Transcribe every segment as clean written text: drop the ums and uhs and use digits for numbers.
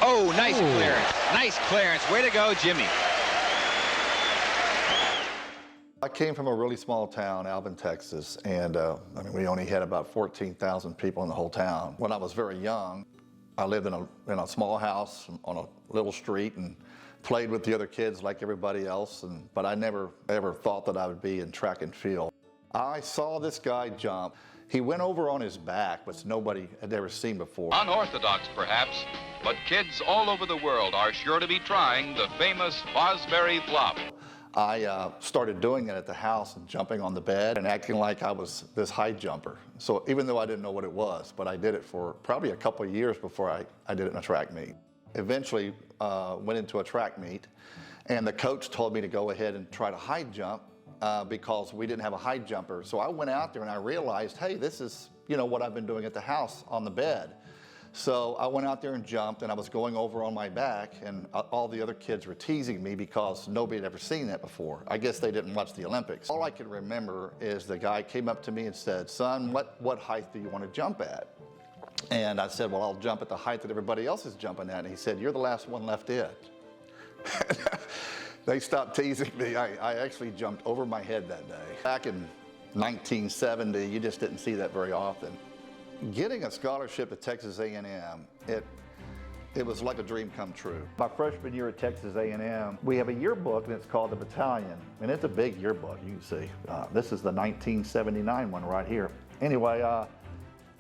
Oh, nice clearance. Nice clearance. Way to go, Jimmy. I came from a really small town, Alvin, Texas, and we only had about 14,000 people in the whole town. When I was very young, I lived in a small house on a little street and played with the other kids like everybody else, but I never ever thought that I would be in track and field. I saw this guy jump. He went over on his back, which nobody had ever seen before. Unorthodox, perhaps, but kids all over the world are sure to be trying the famous Fosbury flop. I started doing it at the house and jumping on the bed and acting like I was this high jumper. So even though I didn't know what it was, but I did it for probably a couple of years before I did it in a track meet. Eventually went into a track meet, and the coach told me to go ahead and try to high jump because we didn't have a high jumper. So I went out there and I realized, hey, this is what I've been doing at the house on the bed. So I went out there and jumped, and I was going over on my back, and all the other kids were teasing me because nobody had ever seen that before. I guess they didn't watch the Olympics. All I can remember is the guy came up to me and said, son, what height do you want to jump at? And I said, well, I'll jump at the height that everybody else is jumping at. And he said, you're the last one left in. They stopped teasing me. I actually jumped over my head that day. Back in 1970, you just didn't see that very often. Getting a scholarship to Texas A&M, it was like a dream come true. My freshman year at Texas A&M, we have a yearbook, and it's called the Battalion, and it's a big yearbook, you can see. This is the 1979 one right here. Anyway,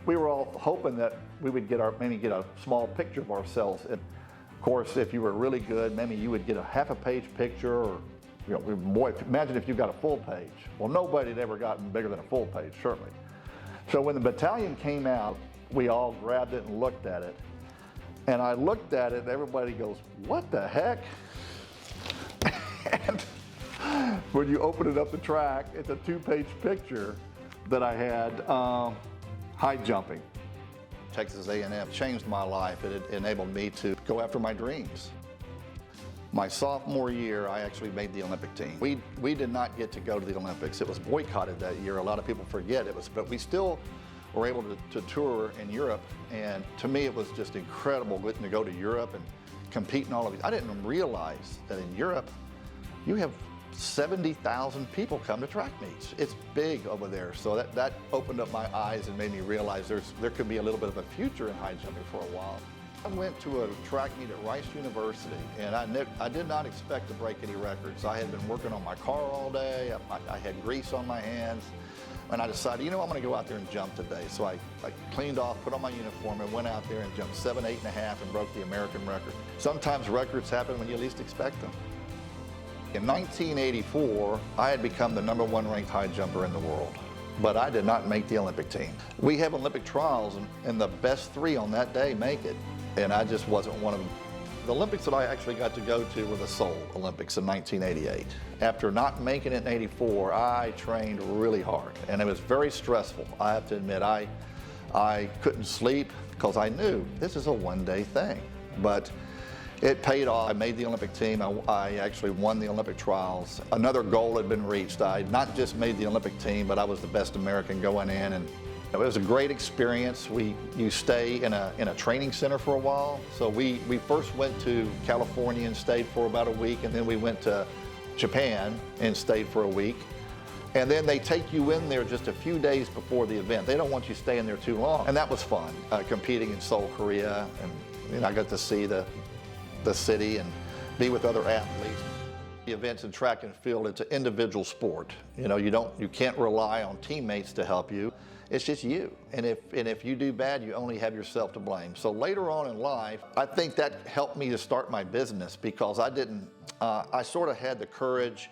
we were all hoping that we would maybe get a small picture of ourselves. And of course, if you were really good, maybe you would get a half-a-page picture, or boy, imagine if you got a full page. Well, nobody had ever gotten bigger than a full page, certainly. So when the Battalion came out, we all grabbed it and looked at it. And I looked at it, and everybody goes, what the heck? And when you open it up the track, it's a 2-page picture that I had high jumping. Texas A&M changed my life. It enabled me to go after my dreams. My sophomore year, I actually made the Olympic team. We did not get to go to the Olympics. It was boycotted that year. A lot of people forget it was, but we still were able to tour in Europe. And to me, it was just incredible getting to go to Europe and compete in all of these. I didn't realize that in Europe, you have 70,000 people come to track meets. It's big over there. So that opened up my eyes and made me realize there could be a little bit of a future in high jumping for a while. I went to a track meet at Rice University, and I did not expect to break any records. I had been working on my car all day. I had grease on my hands, and I decided, I'm going to go out there and jump today. So I cleaned off, put on my uniform, and went out there and jumped 7, 8 and a half and broke the American record. Sometimes records happen when you least expect them. In 1984, I had become the #1 ranked high jumper in the world, but I did not make the Olympic team. We have Olympic trials, and the best 3 on that day make it. And I just wasn't one of them. The Olympics that I actually got to go to were the Seoul Olympics in 1988. After not making it in '84, I trained really hard, and it was very stressful. I have to admit, I couldn't sleep because I knew this is a one-day thing. But it paid off. I made the Olympic team. I actually won the Olympic trials. Another goal had been reached. I not just made the Olympic team, but I was the best American going in. And it was a great experience. You stay in a training center for a while. So we first went to California and stayed for about a week, and then we went to Japan and stayed for a week. And then they take you in there just a few days before the event. They don't want you staying there too long. And that was fun, competing in Seoul, Korea. And I got to see the city and be with other athletes. The events in track and field, it's an individual sport. You can't rely on teammates to help you. It's just you. And if you do bad, you only have yourself to blame. So later on in life, I think that helped me to start my business because I sort of had the courage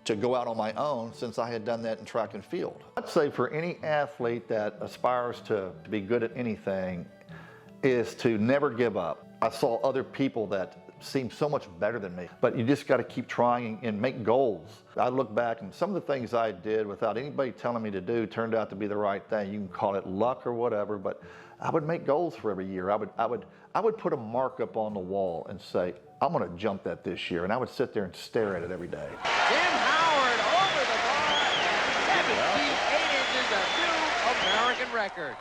to go out on my own since I had done that in track and field. I'd say for any athlete that aspires to be good at anything is to never give up. I saw other people that seem so much better than me, but you just got to keep trying and make goals. I look back and some of the things I did without anybody telling me to do turned out to be the right thing. You can call it luck or whatever, but I would make goals for every year. I would put a mark up on the wall and say, I'm going to jump that this year, and I would sit there and stare at it every day. Tim Howard over the bar, 17 8 inches, a new American record.